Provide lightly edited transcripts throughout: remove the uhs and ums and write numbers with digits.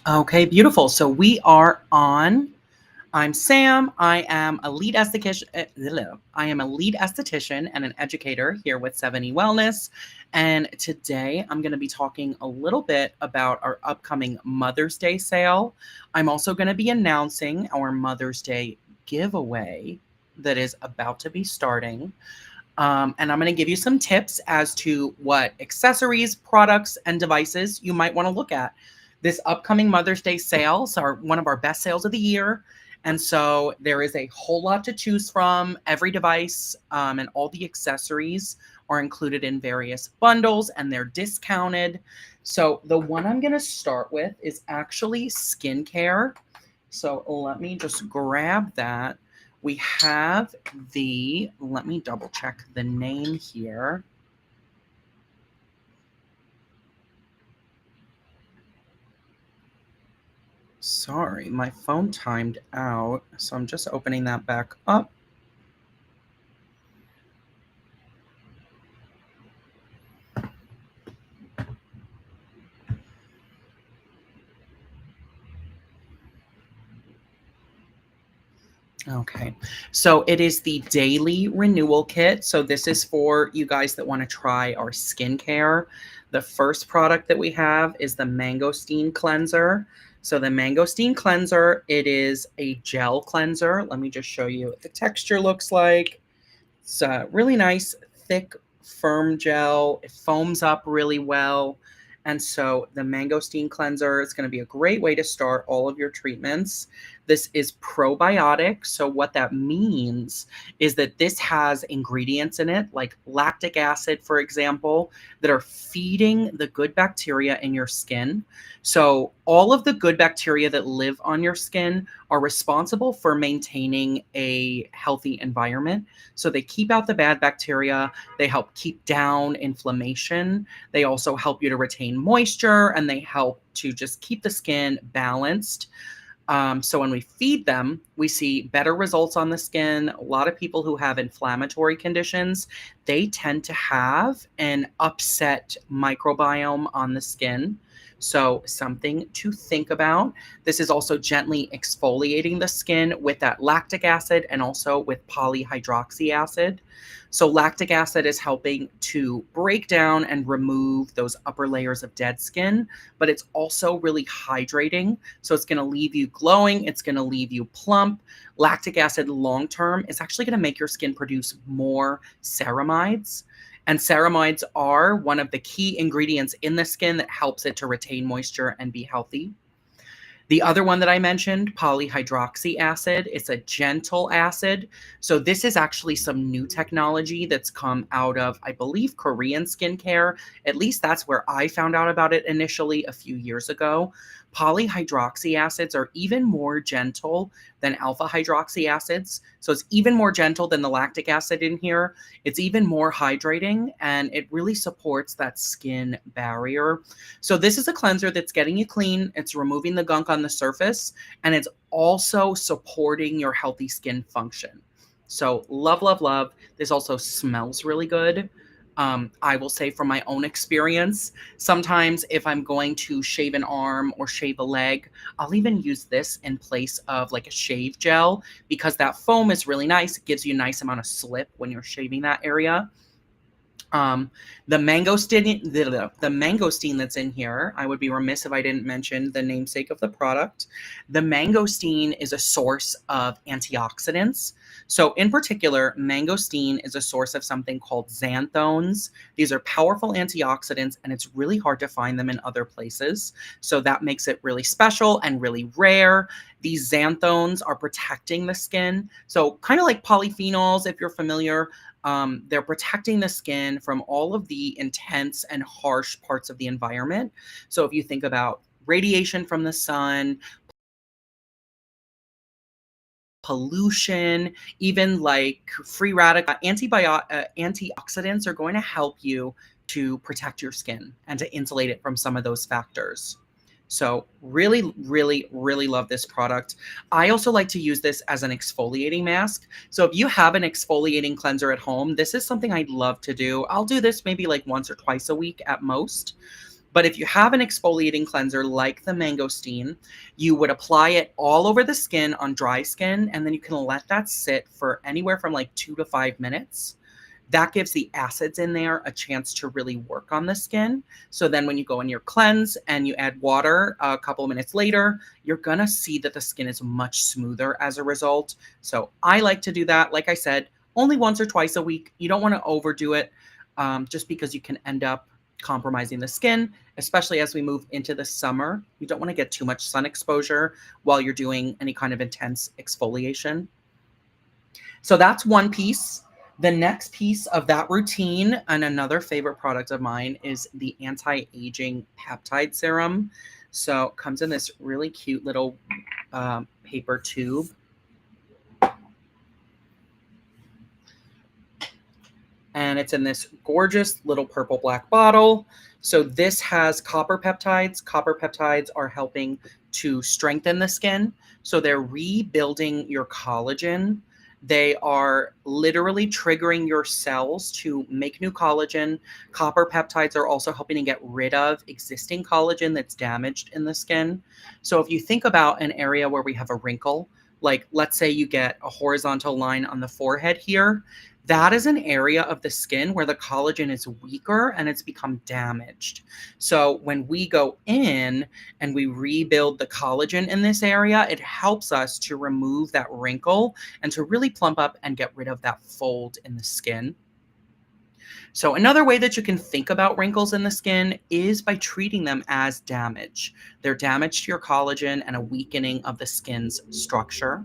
Okay, beautiful. So we are on. I'm Sam. I am a lead esthetician. I am a lead esthetician and an educator here with 70 Wellness. And today I'm going to be talking a little bit about our upcoming Mother's Day sale. I'm also going to be announcing our Mother's Day giveaway that is about to be starting. And I'm going to give you some tips as to what accessories, products, and devices you might want to look at. This upcoming Mother's Day sales are one of our best sales of the year. And so there is a whole lot to choose from. Every device and all the accessories are included in various bundles and they're discounted. So the one I'm going to start with is actually skincare. So let me just grab that. We have let me double check the name here. Sorry, my phone timed out, so I'm just opening that back up. Okay, so it is the Daily Renewal Kit. So this is for you guys that want to try our skincare. The first product that we have is the Mangosteen Cleanser. So the Mangosteen Cleanser, it is a gel cleanser. Let me just show you what the texture looks like. It's a really nice, thick, firm gel. It foams up really well. And so the Mangosteen Cleanser is going to be a great way to start all of your treatments. This is probiotic. So what that means is that this has ingredients in it, like lactic acid, for example, that are feeding the good bacteria in your skin. So all of the good bacteria that live on your skin are responsible for maintaining a healthy environment. So they keep out the bad bacteria. They help keep down inflammation. They also help you to retain moisture and they help to just keep the skin balanced. So when we feed them, we see better results on the skin. A lot of people who have inflammatory conditions, they tend to have an upset microbiome on the skin. So something to think about. This is also gently exfoliating the skin with that lactic acid and also with polyhydroxy acid. So lactic acid is helping to break down and remove those upper layers of dead skin, but it's also really hydrating. So it's going to leave you glowing. It's going to leave you plump. Lactic acid long term is actually going to make your skin produce more ceramides. And ceramides are one of the key ingredients in the skin that helps it to retain moisture and be healthy. The other one that I mentioned, polyhydroxy acid, it's a gentle acid. So this is actually some new technology that's come out of, I believe, Korean skincare. At least that's where I found out about it initially a few years ago. Polyhydroxy acids are even more gentle than alpha hydroxy acids. So it's even more gentle than the lactic acid in here. It's even more hydrating and it really supports that skin barrier. So this is a cleanser that's getting you clean. It's removing the gunk on the surface and it's also supporting your healthy skin function. So love, love, love. This also smells really good. I will say from my own experience, sometimes if I'm going to shave an arm or shave a leg, I'll even use this in place of like a shave gel because that foam is really nice. It gives you a nice amount of slip when you're shaving that area. The mangosteen that's in here, I would be remiss if I didn't mention the namesake of the product. The mangosteen is a source of antioxidants. So in particular, mangosteen is a source of something called xanthones. These are powerful antioxidants and it's really hard to find them in other places. So that makes it really special and really rare. These xanthones are protecting the skin. So kind of like polyphenols, if you're familiar, they're protecting the skin from all of the intense and harsh parts of the environment. So if you think about radiation from the sun, pollution, even like free radical antioxidants are going to help you to protect your skin and to insulate it from some of those factors. So really, really, really love this product. I also like to use this as an exfoliating mask. So if you have an exfoliating cleanser at home, this is something I'd love to do. I'll do this maybe like once or twice a week at most. But if you have an exfoliating cleanser like the mangosteen, you would apply it all over the skin on dry skin, and then you can let that sit for anywhere from like 2 to 5 minutes. That gives the acids in there a chance to really work on the skin. So then when you go in your cleanse and you add water a couple of minutes later, you're going to see that the skin is much smoother as a result. So I like to do that. Like I said, only once or twice a week. You don't want to overdo it just because you can end up compromising the skin, especially as we move into the summer. You don't want to get too much sun exposure while you're doing any kind of intense exfoliation. So that's one piece. The next piece of that routine, and another favorite product of mine, is the anti-aging peptide serum. So it comes in this really cute little paper tube. And it's in this gorgeous little purple black bottle. So this has copper peptides. Copper peptides are helping to strengthen the skin. So they're rebuilding your collagen. They are literally triggering your cells to make new collagen. Copper peptides are also helping to get rid of existing collagen that's damaged in the skin. So if you think about an area where we have a wrinkle, like let's say you get a horizontal line on the forehead here, that is an area of the skin where the collagen is weaker and it's become damaged. So when we go in and we rebuild the collagen in this area, it helps us to remove that wrinkle and to really plump up and get rid of that fold in the skin. So another way that you can think about wrinkles in the skin is by treating them as damage. They're damage to your collagen and a weakening of the skin's structure.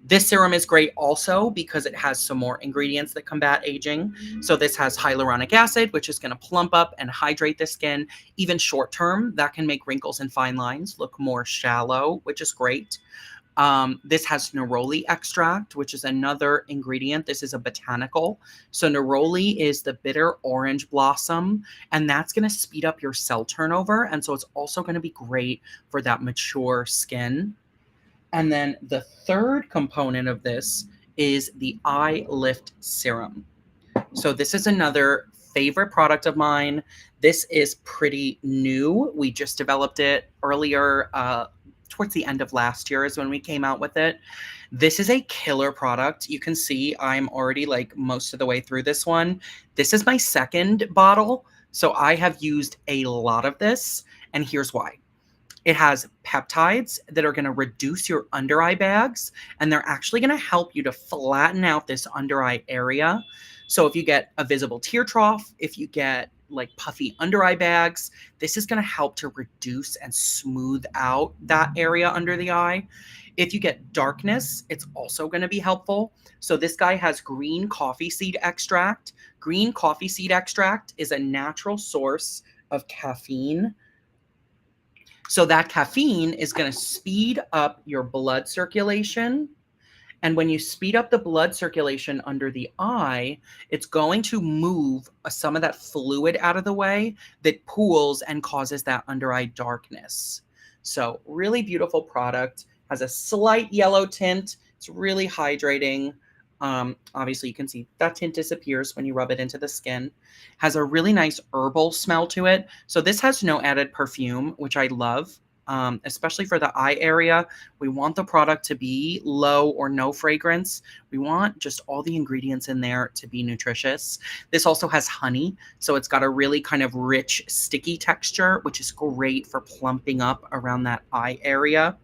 This serum is great also because it has some more ingredients that combat aging. So this has hyaluronic acid, which is going to plump up and hydrate the skin. Even short term, that can make wrinkles and fine lines look more shallow, which is great. This has neroli extract, which is another ingredient. This is a botanical. So neroli is the bitter orange blossom, and that's going to speed up your cell turnover. And so it's also going to be great for that mature skin. And then the third component of this is the Eye Lift Serum. So this is another favorite product of mine. This is pretty new. We just developed it earlier, towards the end of last year is when we came out with it. This is a killer product. You can see I'm already like most of the way through this one. This is my second bottle. So I have used a lot of this, and here's why. It has peptides that are going to reduce your under eye bags, and they're actually going to help you to flatten out this under eye area. So if you get a visible tear trough, if you get like puffy under eye bags, this is going to help to reduce and smooth out that area under the eye. If you get darkness, it's also going to be helpful. So this guy has green coffee seed extract. Green coffee seed extract is a natural source of caffeine. So that caffeine is going to speed up your blood circulation. And when you speed up the blood circulation under the eye, it's going to move some of that fluid out of the way that pools and causes that under eye darkness. So really beautiful product. Has a slight yellow tint. It's really hydrating. Obviously, you can see that tint disappears when you rub it into the skin. Has a really nice herbal smell to it. So this has no added perfume, which I love, especially for the eye area. We want the product to be low or no fragrance. We want just all the ingredients in there to be nutritious. This also has honey, so it's got a really kind of rich, sticky texture, which is great for plumping up around that eye area.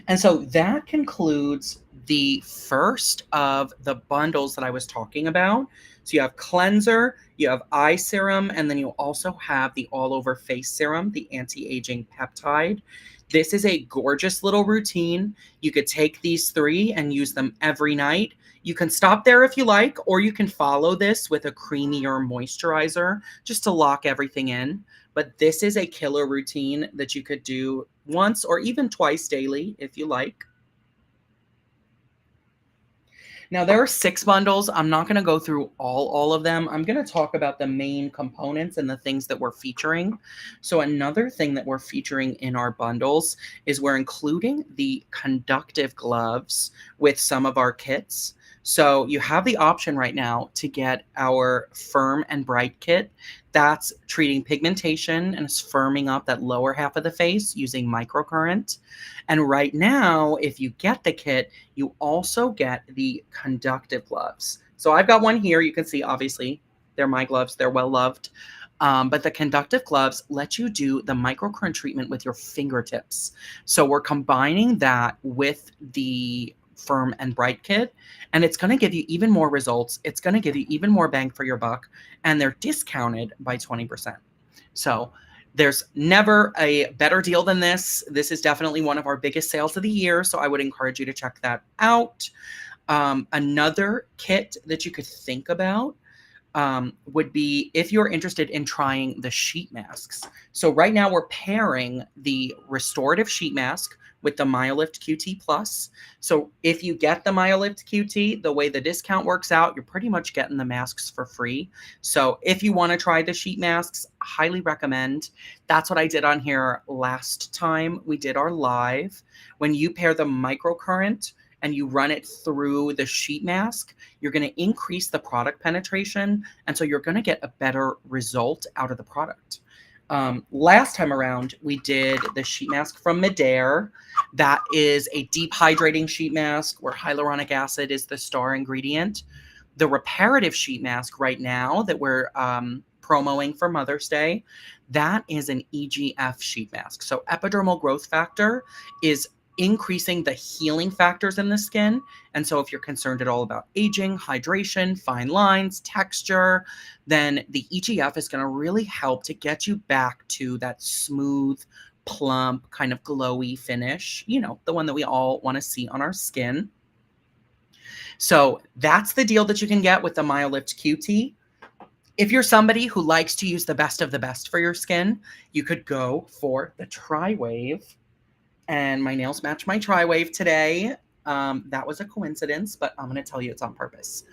And so that concludes the first of the bundles that I was talking about. So you have cleanser, you have eye serum, and then you also have the all over face serum, the anti-aging peptide. This is a gorgeous little routine. You could take these three and use them every night. You can stop there if you like, or you can follow this with a creamier moisturizer just to lock everything in. But this is a killer routine that you could do once or even twice daily if you like. Now there are 6 bundles. I'm not going to go through all of them. I'm going to talk about the main components and the things that we're featuring. So another thing that we're featuring in our bundles is we're including the conductive gloves with some of our kits. So you have the option right now to get our Firm and Bright kit. That's treating pigmentation and is firming up that lower half of the face using microcurrent. And right now, if you get the kit, you also get the conductive gloves. So I've got one here. You can see, obviously, they're my gloves. They're well loved. But the conductive gloves let you do the microcurrent treatment with your fingertips. So we're combining that with the Firm and Bright kit, and it's going to give you even more results. It's going to give you even more bang for your buck, and they're discounted by 20%. So there's never a better deal than this. This is definitely one of our biggest sales of the year, so I would encourage you to check that out. Another kit that you could think about would be if you're interested in trying the sheet masks. So right now we're pairing the restorative sheet mask with the MyoLift QT Plus. So if you get the MyoLift QT, the way the discount works out, you're pretty much getting the masks for free. So if you want to try the sheet masks, highly recommend. That's what I did on here last time we did our live. When you pair the microcurrent and you run it through the sheet mask, you're going to increase the product penetration. And so you're going to get a better result out of the product. Last time around, we did the sheet mask from Midair. That is a deep hydrating sheet mask where hyaluronic acid is the star ingredient. The reparative sheet mask right now that we're promoting for Mother's Day, that is an EGF sheet mask. So epidermal growth factor is increasing the healing factors in the skin. And so if you're concerned at all about aging, hydration, fine lines, texture, then the EGF is going to really help to get you back to that smooth, plump, kind of glowy finish, you know, the one that we all want to see on our skin. So that's the deal that you can get with the MyoLift QT. If you're somebody who likes to use the best of the best for your skin, you could go for the Tri-Wave. And my nails match my Tri-Wave today. That was a coincidence, but I'm going to tell you it's on purpose.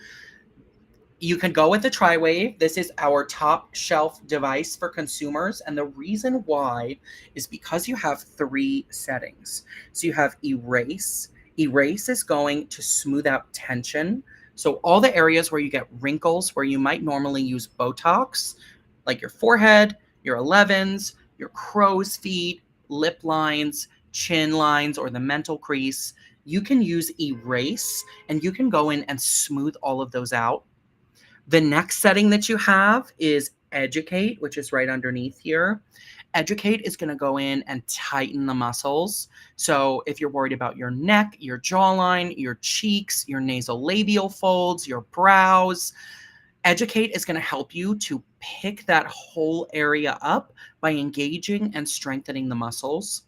You can go with the Tri-Wave. This is our top shelf device for consumers. And the reason why is because you have 3 settings. So you have Erase. Erase is going to smooth out tension. So all the areas where you get wrinkles, where you might normally use Botox, like your forehead, your 11s, your crow's feet, lip lines, chin lines, or the mental crease, you can use Erase and you can go in and smooth all of those out. The next setting that you have is Educate, which is right underneath here. Educate is going to go in and tighten the muscles. So if you're worried about your neck, your jawline, your cheeks, your nasolabial folds, your brows, Educate is going to help you to pick that whole area up by engaging and strengthening the muscles.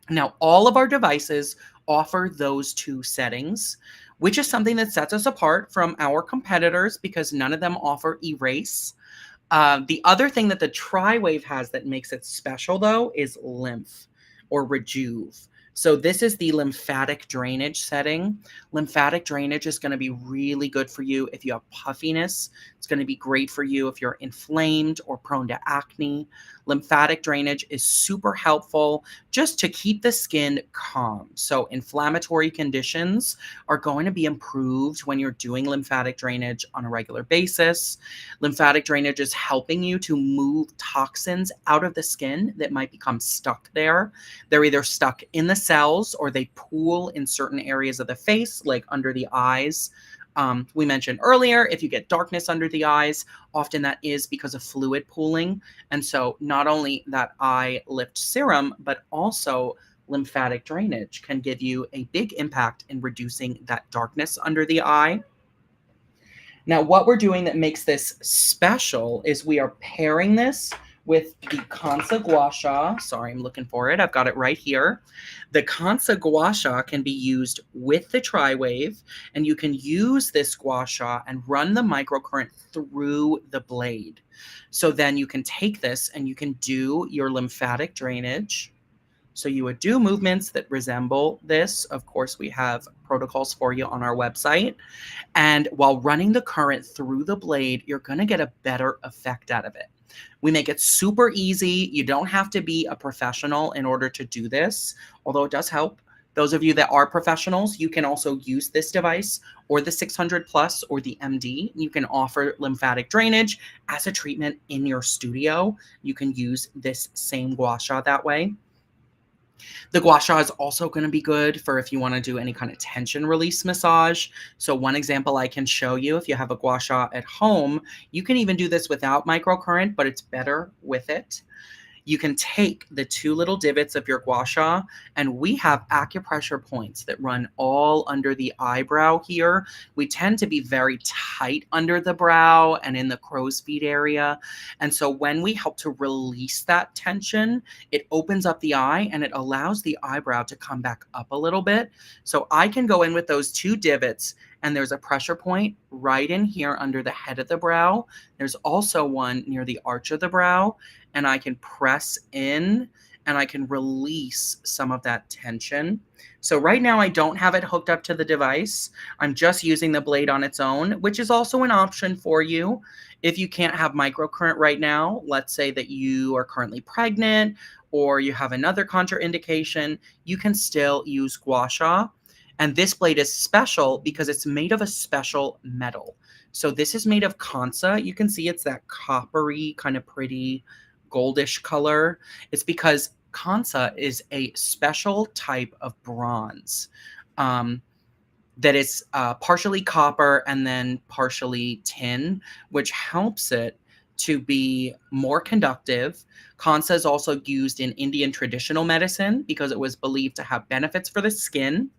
Now, all of our devices offer those 2 settings, which is something that sets us apart from our competitors because none of them offer Erase. The other thing that the Tri-Wave has that makes it special, though, is Lymph or Rejuve. So this is the lymphatic drainage setting. Lymphatic drainage is going to be really good for you if you have puffiness. It's going to be great for you if you're inflamed or prone to acne. Lymphatic drainage is super helpful just to keep the skin calm. So inflammatory conditions are going to be improved when you're doing lymphatic drainage on a regular basis. Lymphatic drainage is helping you to move toxins out of the skin that might become stuck there. They're either stuck in the cells or they pool in certain areas of the face, like under the eyes. We mentioned earlier, if you get darkness under the eyes, often that is because of fluid pooling. And so not only that eye lift serum, but also lymphatic drainage can give you a big impact in reducing that darkness under the eye. Now, what we're doing that makes this special is we are pairing this with the Kansa Gua Sha. Sorry, I'm looking for it. I've got it right here. The Kansa Gua Sha can be used with the Tri-Wave, and you can use this Gua Sha and run the microcurrent through the blade. So then you can take this and you can do your lymphatic drainage. So you would do movements that resemble this. Of course, we have protocols for you on our website. And while running the current through the blade, you're going to get a better effect out of it. We make it super easy. You don't have to be a professional in order to do this, although it does help. Those of you that are professionals, you can also use this device or the 600 plus or the MD. You can offer lymphatic drainage as a treatment in your studio. You can use this same gua sha that way. The gua sha is also going to be good for if you want to do any kind of tension release massage. So one example I can show you, if you have a gua sha at home, you can even do this without microcurrent, but it's better with it. You can take the two little divots of your gua sha, and we have acupressure points that run all under the eyebrow here. We tend to be very tight under the brow and in the crow's feet area. And so when we help to release that tension, it opens up the eye and it allows the eyebrow to come back up a little bit. So I can go in with those two divots, and there's a pressure point right in here under the head of the brow. There's also one near the arch of the brow, and I can press in and I can release some of that tension. So right now I don't have it hooked up to the device. I'm just using the blade on its own, which is also an option for you. If you can't have microcurrent right now, let's say that you are currently pregnant or you have another contraindication, you can still use gua sha. And this blade is special because it's made of a special metal. So this is made of Kansa. You can see it's that coppery, kind of pretty goldish color. It's because Kansa is a special type of bronze that is partially copper and then partially tin, which helps it to be more conductive. Kansa is also used in Indian traditional medicine because it was believed to have benefits for the skin.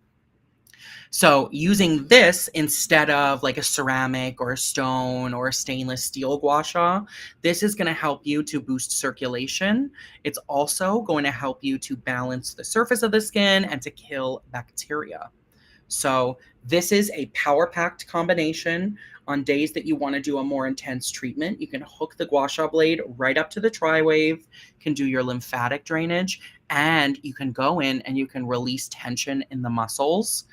So using this instead of like a ceramic or a stone or a stainless steel gua sha, this is going to help you to boost circulation. It's also going to help you to balance the surface of the skin and to kill bacteria. So this is a power-packed combination. On days that you want to do a more intense treatment, you can hook the gua sha blade right up to the tri-wave, can do your lymphatic drainage, and you can go in and you can release tension in the muscles.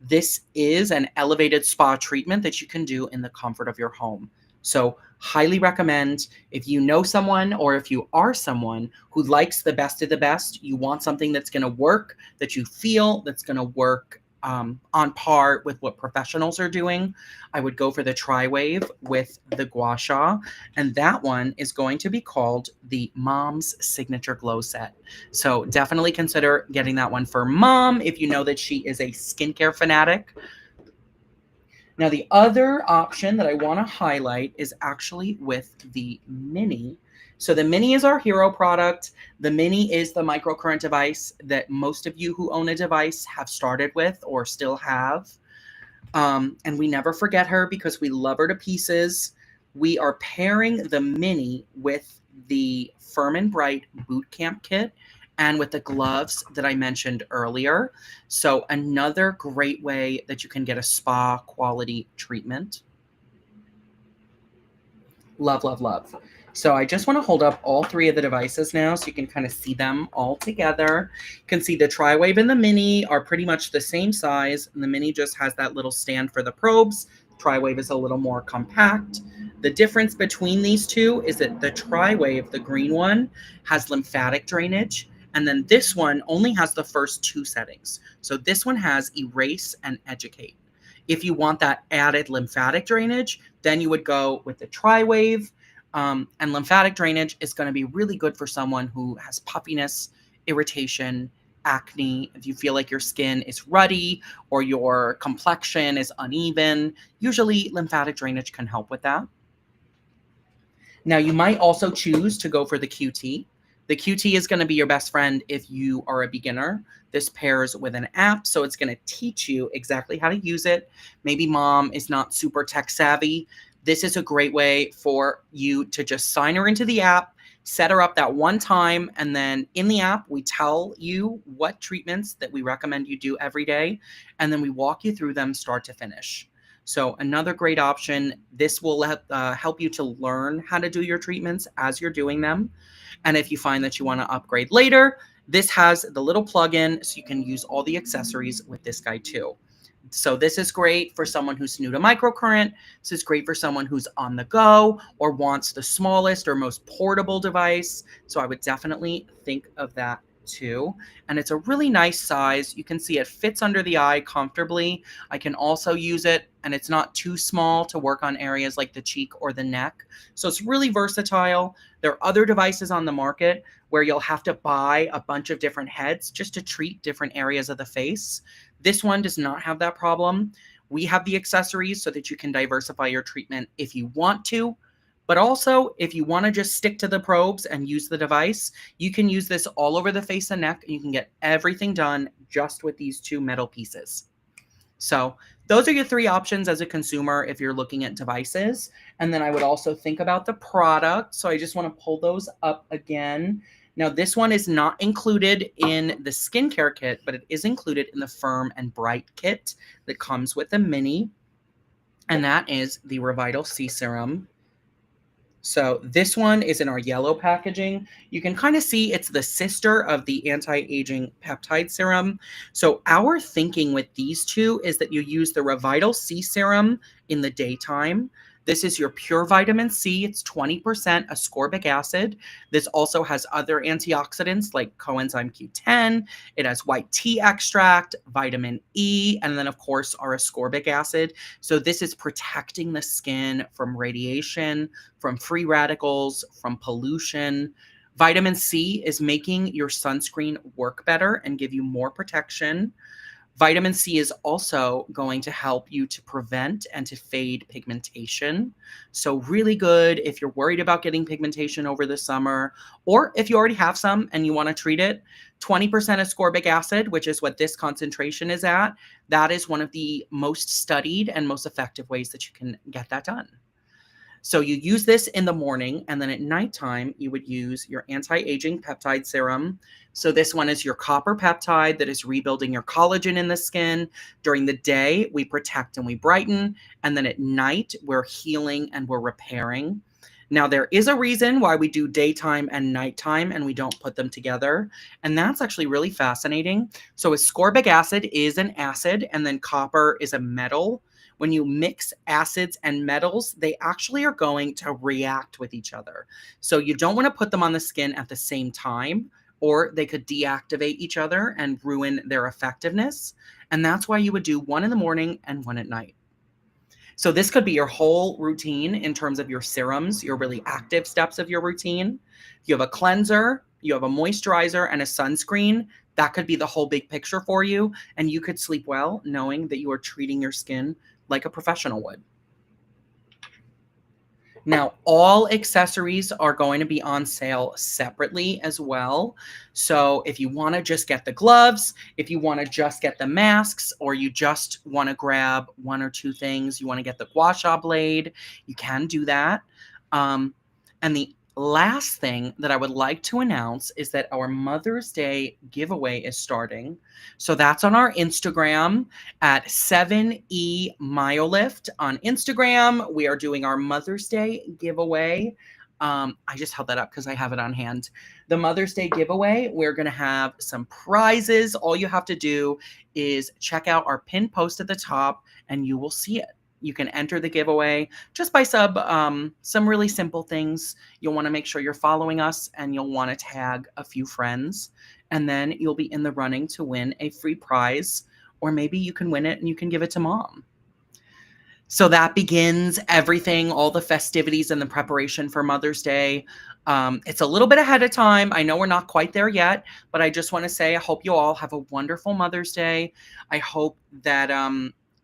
This is an elevated spa treatment that you can do in the comfort of your home. So highly recommend. If you know someone or if you are someone who likes the best of the best, you want something that's going to work, that you feel that's going to work on par with what professionals are doing, I would go for the tri-wave with the gua sha, and that one is going to be called the Mom's Signature Glow Set. So definitely consider getting that one for mom if you know that she is a skincare fanatic. Now, the other option that I want to highlight is actually with the Mini. So the Mini is our hero product. The Mini is the microcurrent device that most of you who own a device have started with or still have. And we never forget her because we love her to pieces. We are pairing the Mini with the Firm and Bright Boot Camp Kit and with the gloves that I mentioned earlier. So another great way that you can get a spa quality treatment. Love, love, love. So I just want to hold up all three of the devices now so you can kind of see them all together. You can see the tri-wave and the Mini are pretty much the same size, and the Mini just has that little stand for the probes. Tri-wave is a little more compact. The difference between these two is that the tri-wave, the green one, has lymphatic drainage, and then this one only has the first two settings. So this one has erase and educate. If you want that added lymphatic drainage, then you would go with the tri-wave. And lymphatic drainage is going to be really good for someone who has puffiness, irritation, acne. If you feel like your skin is ruddy or your complexion is uneven, usually lymphatic drainage can help with that. Now, you might also choose to go for the QT. The QT is going to be your best friend if you are a beginner. This pairs with an app, so it's going to teach you exactly how to use it. Maybe mom is not super tech savvy. This is a great way for you to just sign her into the app, set her up that one time, and then in the app, we tell you what treatments that we recommend you do every day, and then we walk you through them start to finish. So another great option. This will help you to learn how to do your treatments as you're doing them. And if you find that you want to upgrade later, this has the little plug-in so you can use all the accessories with this guy too. So this is great for someone who's new to microcurrent. This is great for someone who's on the go or wants the smallest or most portable device. So I would definitely think of that too. And it's a really nice size. You can see it fits under the eye comfortably. I can also use it, and it's not too small to work on areas like the cheek or the neck. So it's really versatile. There are other devices on the market where you'll have to buy a bunch of different heads just to treat different areas of the face. This one does not have that problem. We have the accessories so that you can diversify your treatment if you want to. But also, if you want to just stick to the probes and use the device, you can use this all over the face and neck, and you can get everything done just with these two metal pieces. So those are your three options as a consumer if you're looking at devices. And then I would also think about the product. So I just want to pull those up again. Now, this one is not included in the skincare kit, but it is included in the Firm and Bright kit that comes with the mini. And that is the Revital C Serum. So this one is in our yellow packaging. You can kind of see it's the sister of the anti-aging peptide serum. So our thinking with these two is that you use the Revital C Serum in the daytime. This is your pure vitamin C. It's 20% ascorbic acid. This also has other antioxidants like coenzyme Q10. It has white tea extract, vitamin E, and then, of course, our ascorbic acid. So this is protecting the skin from radiation, from free radicals, from pollution. Vitamin C is making your sunscreen work better and give you more protection. Vitamin C is also going to help you to prevent and to fade pigmentation. So really good if you're worried about getting pigmentation over the summer, or if you already have some and you want to treat it. 20% ascorbic acid, which is what this concentration is at, that is one of the most studied and most effective ways that you can get that done. So you use this in the morning, and then at nighttime, you would use your anti-aging peptide serum. So this one is your copper peptide that is rebuilding your collagen in the skin. During the day, we protect and we brighten. And then at night, we're healing and we're repairing. Now, there is a reason why we do daytime and nighttime and we don't put them together. And that's actually really fascinating. So ascorbic acid is an acid, and then copper is a metal. When you mix acids and metals, they actually are going to react with each other. So you don't want to put them on the skin at the same time, or they could deactivate each other and ruin their effectiveness. And that's why you would do one in the morning and one at night. So this could be your whole routine in terms of your serums, your really active steps of your routine. If you have a cleanser, you have a moisturizer, and a sunscreen, that could be the whole big picture for you. And you could sleep well knowing that you are treating your skin like a professional would. Now, all accessories are going to be on sale separately as well. So if you want to just get the gloves, if you want to just get the masks, or you just want to grab one or two things, you want to get the gua sha blade, you can do that. And the last thing that I would like to announce is that our Mother's Day giveaway is starting. So that's on our Instagram at 7E Myolift on Instagram. We are doing our Mother's Day giveaway. I just held that up because I have it on hand. The Mother's Day giveaway, we're going to have some prizes. All you have to do is check out our pinned post at the top and you will see it. You can enter the giveaway just by some really simple things. You'll want to make sure you're following us, and you'll want to tag a few friends, and then you'll be in the running to win a free prize, or maybe you can win it and you can give it to mom. So that begins everything, all the festivities and the preparation for Mother's Day. It's a little bit ahead of time. I know we're not quite there yet, but I just want to say I hope you all have a wonderful Mother's Day. I hope that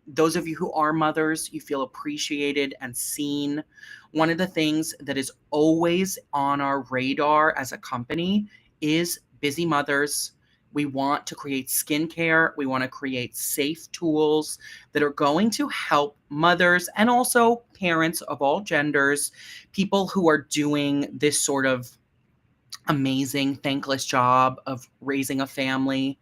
those of you who are mothers, you feel appreciated and seen. One of the things that is always on our radar as a company is busy mothers. We want to create skincare. We want to create safe tools that are going to help mothers and also parents of all genders, people who are doing this sort of amazing, thankless job of raising a family.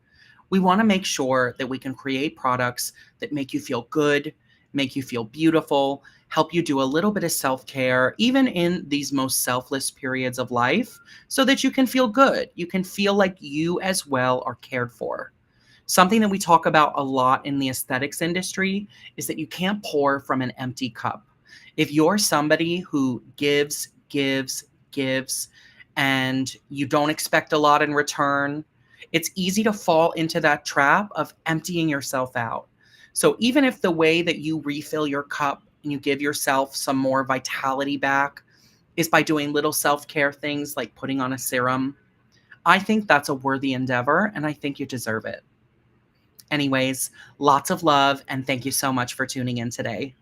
We want to make sure that we can create products that make you feel good, make you feel beautiful, help you do a little bit of self-care, even in these most selfless periods of life, so that you can feel good. You can feel like you as well are cared for. Something that we talk about a lot in the aesthetics industry is that you can't pour from an empty cup. If you're somebody who gives, and you don't expect a lot in return, It's easy to fall into that trap of emptying yourself out. So even if the way that you refill your cup and you give yourself some more vitality back is by doing little self-care things like putting on a serum, I think that's a worthy endeavor and I think you deserve it. Anyways, lots of love and thank you so much for tuning in today.